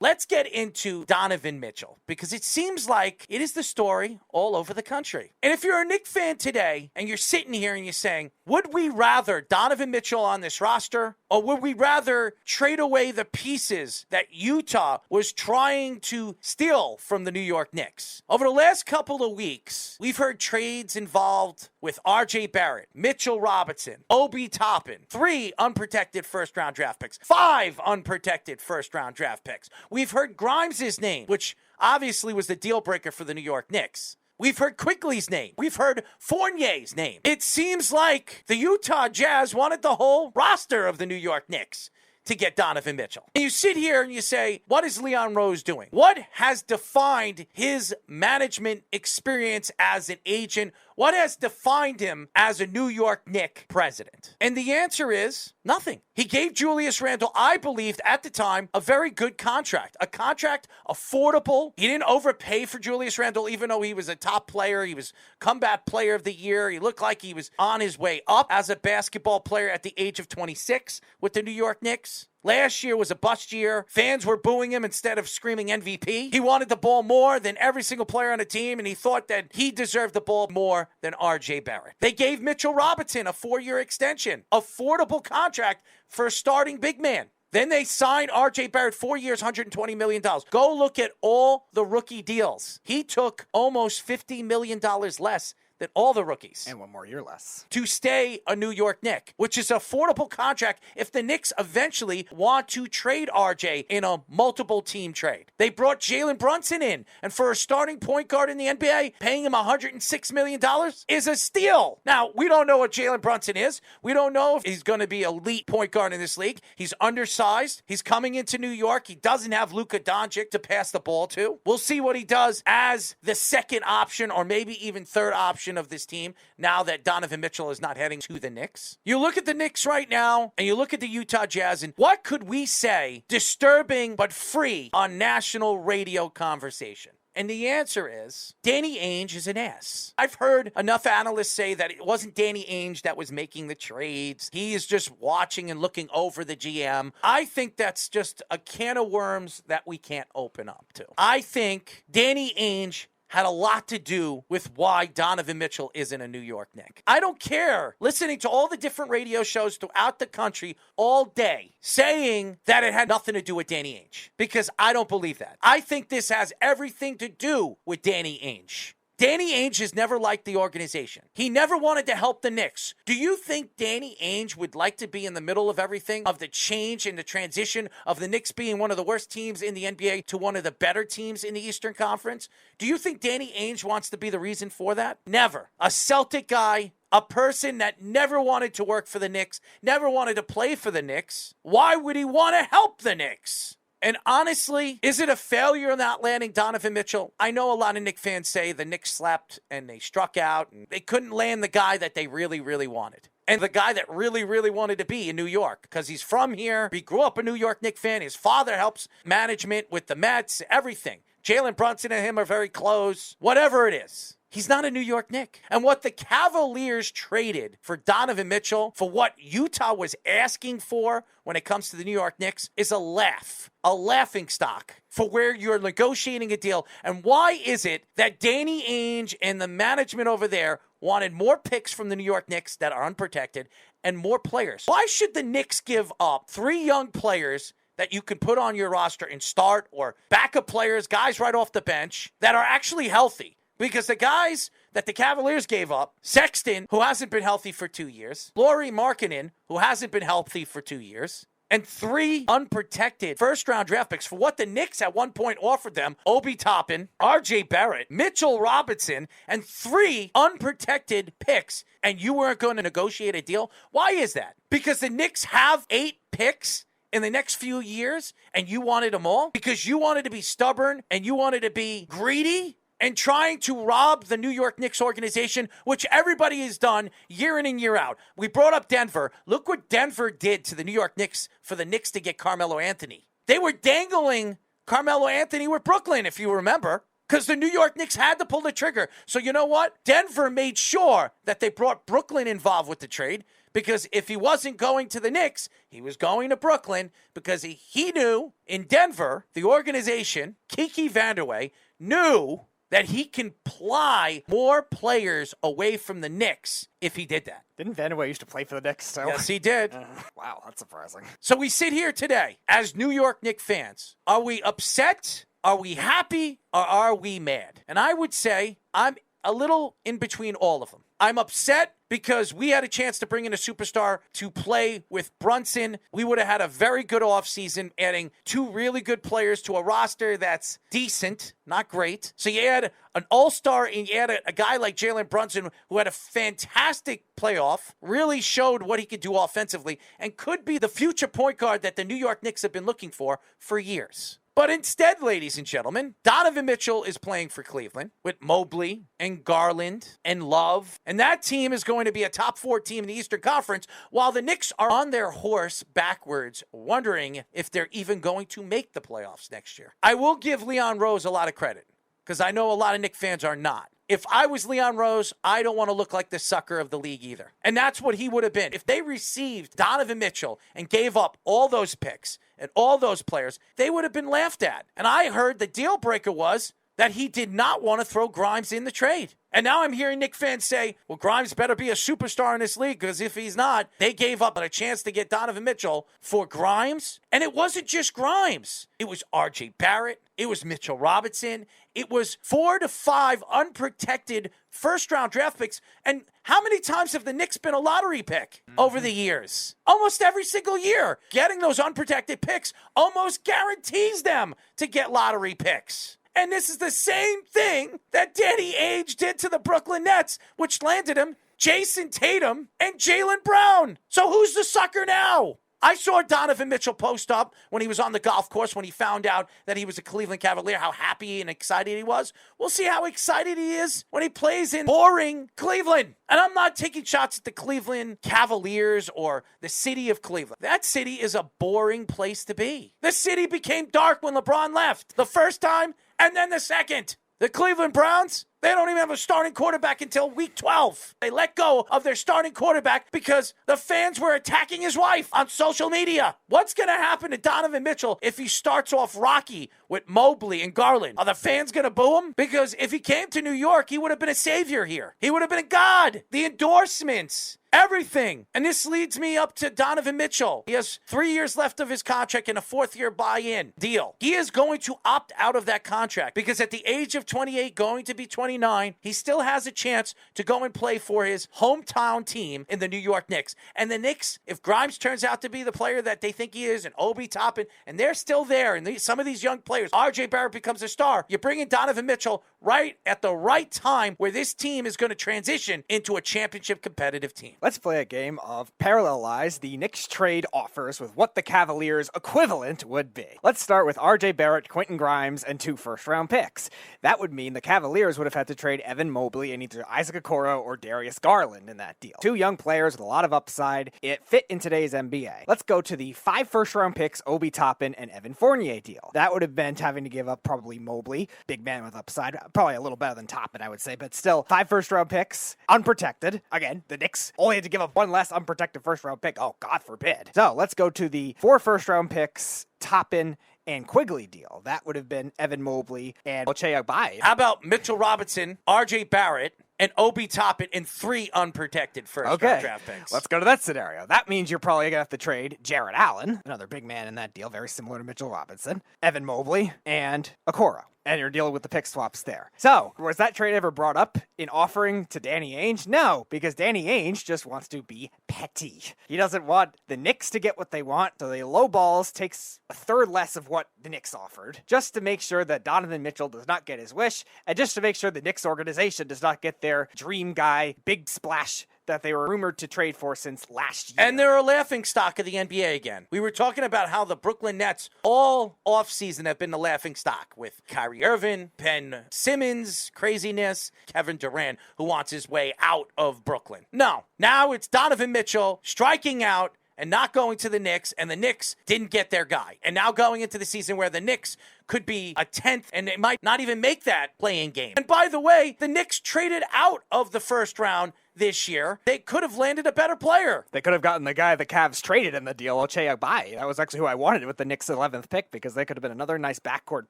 let's get into Donovan Mitchell, because it seems like it is the story all over the country. And if you're a Knicks fan today and you're sitting here and you're saying, would we rather Donovan Mitchell on this roster, or would we rather trade away the pieces that Utah was trying to steal from the New York Knicks? Over the last couple of weeks, we've heard trades involved with R.J. Barrett, Mitchell Robinson, Obi Toppin, 3 unprotected first-round draft picks, 5 unprotected first-round draft picks. We've heard Grimes' name, which obviously was the deal breaker for the New York Knicks. We've heard Quigley's name. We've heard Fournier's name. It seems like the Utah Jazz wanted the whole roster of the New York Knicks to get Donovan Mitchell. And you sit here and you say, what is Leon Rose doing? What has defined his management experience as an agent? What has defined him as a New York Knicks president? And the answer is nothing. He gave Julius Randle, I believed at the time, a very good contract. A contract affordable. He didn't overpay for Julius Randle, even though he was a top player. He was comeback player of the year. He looked like he was on his way up as a basketball player at the age of 26 with the New York Knicks. Last year was a bust year. Fans were booing him instead of screaming MVP. He wanted the ball more than every single player on the team, and he thought that he deserved the ball more than R.J. Barrett. They gave Mitchell Robinson a 4-year extension, affordable contract for a starting big man. Then they signed R.J. Barrett 4 years, $120 million. Go look at all the rookie deals. He took almost $50 million less than all the rookies. And 1 more year less. To stay a New York Knick, which is an affordable contract if the Knicks eventually want to trade RJ in a multiple team trade. They brought Jalen Brunson in, and for a starting point guard in the NBA, paying him $106 million is a steal. Now, we don't know what Jalen Brunson is. We don't know if he's going to be elite point guard in this league. He's undersized. He's coming into New York. He doesn't have Luka Doncic to pass the ball to. We'll see what he does as the second option or maybe even third option of this team now that Donovan Mitchell is not heading to the Knicks. You look at the Knicks right now and you look at the Utah Jazz, and what could we say disturbing but free on national radio conversation? And the answer is, Danny Ainge is an ass. I've heard enough analysts say that it wasn't Danny Ainge that was making the trades. He is just watching and looking over the GM. I think that's just a can of worms that we can't open up to. I think Danny Ainge had a lot to do with why Donovan Mitchell isn't a New York Knick. I don't care listening to all the different radio shows throughout the country all day saying that it had nothing to do with Danny Ainge, because I don't believe that. I think this has everything to do with Danny Ainge. Danny Ainge has never liked the organization. He never wanted to help the Knicks. Do you think Danny Ainge would like to be in the middle of everything, of the change and the transition of the Knicks being one of the worst teams in the NBA to one of the better teams in the Eastern Conference? Do you think Danny Ainge wants to be the reason for that? Never. A Celtic guy, a person that never wanted to work for the Knicks, never wanted to play for the Knicks. Why would he want to help the Knicks? And honestly, is it a failure not landing Donovan Mitchell? I know a lot of Knicks fans say the Knicks slept and they struck out and they couldn't land the guy that they really, really wanted. And the guy that really, really wanted to be in New York, because he's from here. He grew up a New York Knicks fan. His father helps management with the Mets, everything. Jalen Brunson and him are very close. Whatever it is. He's not a New York Knick. And what the Cavaliers traded for Donovan Mitchell, for what Utah was asking for when it comes to the New York Knicks, is a laughing stock for where you're negotiating a deal. And why is it that Danny Ainge and the management over there wanted more picks from the New York Knicks that are unprotected and more players? Why should the Knicks give up 3 young players that you can put on your roster and start, or backup players, guys right off the bench that are actually healthy? Because the guys that the Cavaliers gave up, Sexton, who hasn't been healthy for 2 years, Lauri Markkanen, who hasn't been healthy for 2 years, and 3 unprotected first-round draft picks for what the Knicks at one point offered them, Obi Toppin, R.J. Barrett, Mitchell Robinson, and 3 unprotected picks, and you weren't going to negotiate a deal? Why is that? Because the Knicks have 8 picks in the next few years, and you wanted them all? Because you wanted to be stubborn, and you wanted to be greedy? And trying to rob the New York Knicks organization, which everybody has done year in and year out. We brought up Denver. Look what Denver did to the New York Knicks for the Knicks to get Carmelo Anthony. They were dangling Carmelo Anthony with Brooklyn, if you remember, because the New York Knicks had to pull the trigger. So you know what? Denver made sure that they brought Brooklyn involved with the trade, because if he wasn't going to the Knicks, he was going to Brooklyn because he knew in Denver, the organization, Kiki Vanderway, knew that he can ply more players away from the Knicks if he did that. Didn't Vanderway used to play for the Knicks? So? Yes, he did. Wow, that's surprising. So we sit here today as New York Knicks fans. Are we upset? Are we happy? Or are we mad? And I would say I'm a little in between all of them. I'm upset because we had a chance to bring in a superstar to play with Brunson. We would have had a very good offseason, adding 2 really good players to a roster that's decent, not great. So you add an all-star and you add a guy like Jalen Brunson who had a fantastic playoff, really showed what he could do offensively, and could be the future point guard that the New York Knicks have been looking for years. But instead, ladies and gentlemen, Donovan Mitchell is playing for Cleveland with Mobley and Garland and Love. And that team is going to be a top 4 team in the Eastern Conference, while the Knicks are on their horse backwards, wondering if they're even going to make the playoffs next year. I will give Leon Rose a lot of credit, because I know a lot of Knicks fans are not. If I was Leon Rose, I don't want to look like the sucker of the league either. And that's what he would have been. If they received Donovan Mitchell and gave up all those picks and all those players, they would have been laughed at. And I heard the deal breaker was that he did not want to throw Grimes in the trade. And now I'm hearing Knicks fans say, well, Grimes better be a superstar in this league, because if he's not, they gave up on a chance to get Donovan Mitchell for Grimes. And it wasn't just Grimes. It was R.J. Barrett. It was Mitchell Robinson. It was 4 to 5 unprotected first-round draft picks. And how many times have the Knicks been a lottery pick over the years? Almost every single year. Getting those unprotected picks almost guarantees them to get lottery picks. And this is the same thing that Danny Ainge did to the Brooklyn Nets, which landed him Jason Tatum and Jaylen Brown. So who's the sucker now? I saw Donovan Mitchell post up when he was on the golf course when he found out that he was a Cleveland Cavalier, how happy and excited he was. We'll see how excited he is when he plays in boring Cleveland. And I'm not taking shots at the Cleveland Cavaliers or the city of Cleveland. That city is a boring place to be. The city became dark when LeBron left the first time and then the second. The Cleveland Browns, they don't even have a starting quarterback until week 12. They let go of their starting quarterback because the fans were attacking his wife on social media. What's going to happen to Donovan Mitchell if he starts off rocky with Mobley and Garland? Are the fans going to boo him? Because if he came to New York, he would have been a savior here. He would have been a god. The endorsements, everything. And this leads me up to Donovan Mitchell. He has 3 years left of his contract and a 4th-year buy-in deal. He is going to opt out of that contract because at the age of 28, going to be 29, he still has a chance to go and play for his hometown team in the New York Knicks. And the Knicks, if Grimes turns out to be the player that they think he is, and Obi Toppin, and they're still there, and some of these young players, R.J. Barrett becomes a star, you bring in Donovan Mitchell right at the right time where this team is going to transition into a championship competitive team. Let's play a game of parallelize the Knicks trade offers with what the Cavaliers equivalent would be. Let's start with R.J. Barrett, Quentin Grimes, and 2 first-round picks. That would mean the Cavaliers would have had to trade Evan Mobley and either Isaac Okoro or Darius Garland in that deal. 2 young players with a lot of upside. It fit in today's NBA. Let's go to the 5 first-round picks, Obi Toppin and Evan Fournier deal. That would have meant having to give up probably Mobley, big man with upside, probably a little better than Toppin, I would say, but still 5 first-round picks, unprotected. Again, the Knicks only had to give up 1 less unprotected first-round pick. Oh, God forbid. So let's go to the 4 first-round picks, Toppin and Quigley deal. That would have been Evan Mobley and Ochai Agbaji. How about Mitchell Robinson, R.J. Barrett, and Obi Toppin in 3 unprotected first-round draft picks? Let's go to that scenario. That means you're probably going to have to trade Jarrett Allen, another big man in that deal, very similar to Mitchell Robinson, Evan Mobley, and Okoro. And you're dealing with the pick swaps there. So, was that trade ever brought up in offering to Danny Ainge? No, because Danny Ainge just wants to be petty. He doesn't want the Knicks to get what they want, so the low balls takes a third less of what the Knicks offered, just to make sure that Donovan Mitchell does not get his wish, and just to make sure the Knicks organization does not get their dream guy, big splash that they were rumored to trade for since last year. And they're a laughingstock of the NBA again. We were talking about how the Brooklyn Nets all offseason have been the laughingstock with Kyrie Irving, Ben Simmons, craziness, Kevin Durant, who wants his way out of Brooklyn. No, now it's Donovan Mitchell striking out and not going to the Knicks, and the Knicks didn't get their guy. And now going into the season where the Knicks could be a 10th, and they might not even make that play-in game. And by the way, the Knicks traded out of the first round this year, they could have landed a better player. They could have gotten the guy the Cavs traded in the deal, Ochai Agbaji. That was actually who I wanted with the Knicks' 11th pick because they could have been another nice backcourt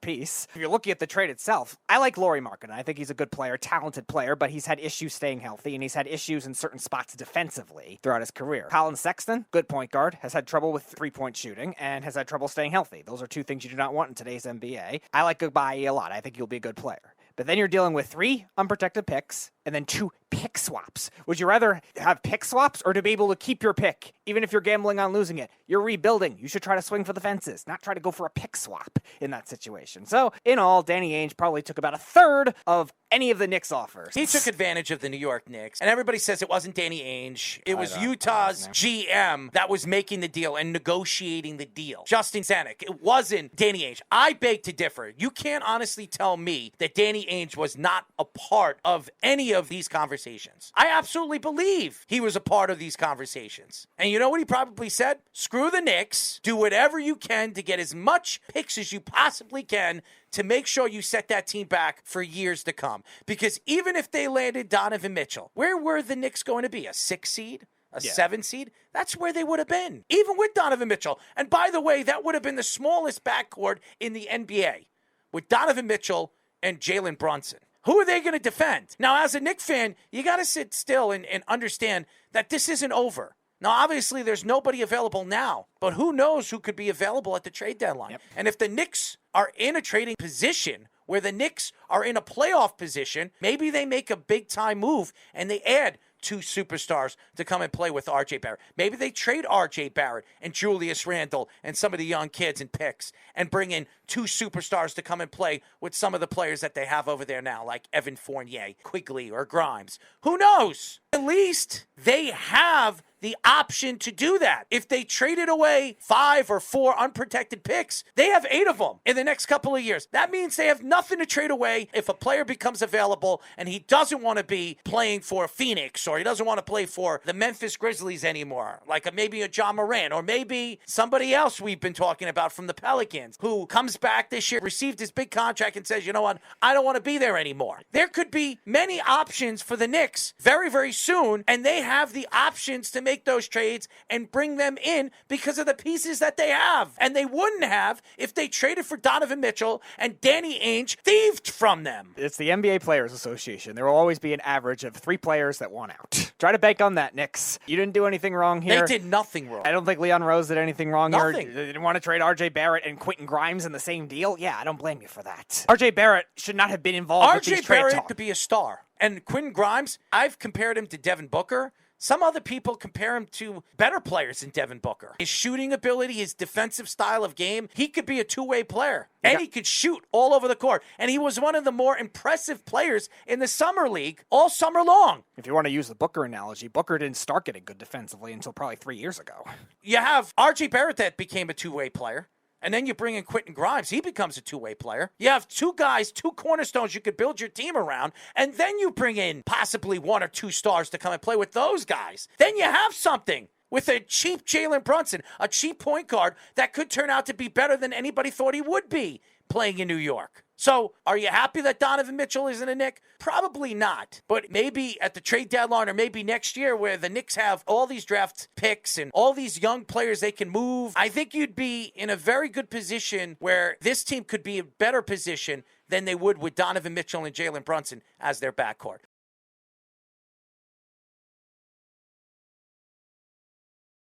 piece. If you're looking at the trade itself, I like Lauri Markkanen. I think he's a good player, talented player, but he's had issues staying healthy, and he's had issues in certain spots defensively throughout his career. Colin Sexton, good point guard, has had trouble with three-point shooting and has had trouble staying healthy. Those are two things you do not want in today's NBA. I like Agbaji a lot. I think he'll be a good player. But then you're dealing with 3 unprotected picks and then 2 pick swaps. Would you rather have pick swaps or to be able to keep your pick, even if you're gambling on losing it? You're rebuilding. You should try to swing for the fences, not try to go for a pick swap in that situation. So, in all, Danny Ainge probably took about a third of any of the Knicks offers. He took advantage of the New York Knicks, and everybody says it wasn't Danny Ainge. It was Utah's GM that was making the deal and negotiating the deal. Justin Zanuck. It wasn't Danny Ainge. I beg to differ. You can't honestly tell me that Danny Ainge was not a part of any of these conversations. I absolutely believe he was a part of these conversations. And you know what he probably said? Screw the Knicks. Do whatever you can to get as much picks as you possibly can to make sure you set that team back for years to come. Because even if they landed Donovan Mitchell, where were the Knicks going to be? A 6 seed? A 7 seed? That's where they would have been, even with Donovan Mitchell. And by the way, that would have been the smallest backcourt in the NBA with Donovan Mitchell and Jalen Brunson. Who are they going to defend? Now, as a Knicks fan, you got to sit still and understand that this isn't over. Now, obviously, there's nobody available now, but who knows who could be available at the trade deadline. Yep. And if the Knicks are in a trading position where the Knicks are in a playoff position, maybe they make a big-time move and they add 2 superstars to come and play with R.J. Barrett. Maybe they trade R.J. Barrett and Julius Randle and some of the young kids and picks and bring in 2 superstars to come and play with some of the players that they have over there now, like Evan Fournier, Quigley, or Grimes. Who knows? At least they have the option to do that. If they traded away 5 or 4 unprotected picks, they have 8 of them in the next couple of years. That means they have nothing to trade away if a player becomes available and he doesn't want to be playing for Phoenix or he doesn't want to play for the Memphis Grizzlies anymore, like maybe a John Moran or maybe somebody else we've been talking about from the Pelicans who comes back this year, received his big contract and says, you know what, I don't want to be there anymore. There could be many options for the Knicks very, very soon, and they have the options to make those trades and bring them in because of the pieces that they have. And they wouldn't have if they traded for Donovan Mitchell and Danny Ainge thieved from them. It's the NBA Players Association. There will always be an average of 3 players that want out. Try to bank on that, Knicks. You didn't do anything wrong here. They did nothing wrong. I don't think Leon Rose did anything wrong here. Nothing. They didn't want to trade R.J. Barrett and Quentin Grimes in the same deal. Yeah, I don't blame you for that. R.J. Barrett should not have been involved with these trade talks. R.J. Barrett could be a star. And Quentin Grimes, I've compared him to Devin Booker. Some other people compare him to better players than Devin Booker. His shooting ability, his defensive style of game, he could be a two-way player. And he could shoot all over the court. And he was one of the more impressive players in the summer league all summer long. If you want to use the Booker analogy, Booker didn't start getting good defensively until probably 3 years ago. You have R.J. Barrett that became a two-way player. And then you bring in Quentin Grimes. He becomes a two-way player. You have 2 guys, 2 cornerstones you could build your team around. And then you bring in possibly 1 or 2 stars to come and play with those guys. Then you have something with a cheap Jalen Brunson, a cheap point guard that could turn out to be better than anybody thought he would be playing in New York. So, are you happy that Donovan Mitchell isn't a Knick? Probably not. But maybe at the trade deadline or maybe next year where the Knicks have all these draft picks and all these young players they can move, I think you'd be in a very good position where this team could be a better position than they would with Donovan Mitchell and Jalen Brunson as their backcourt.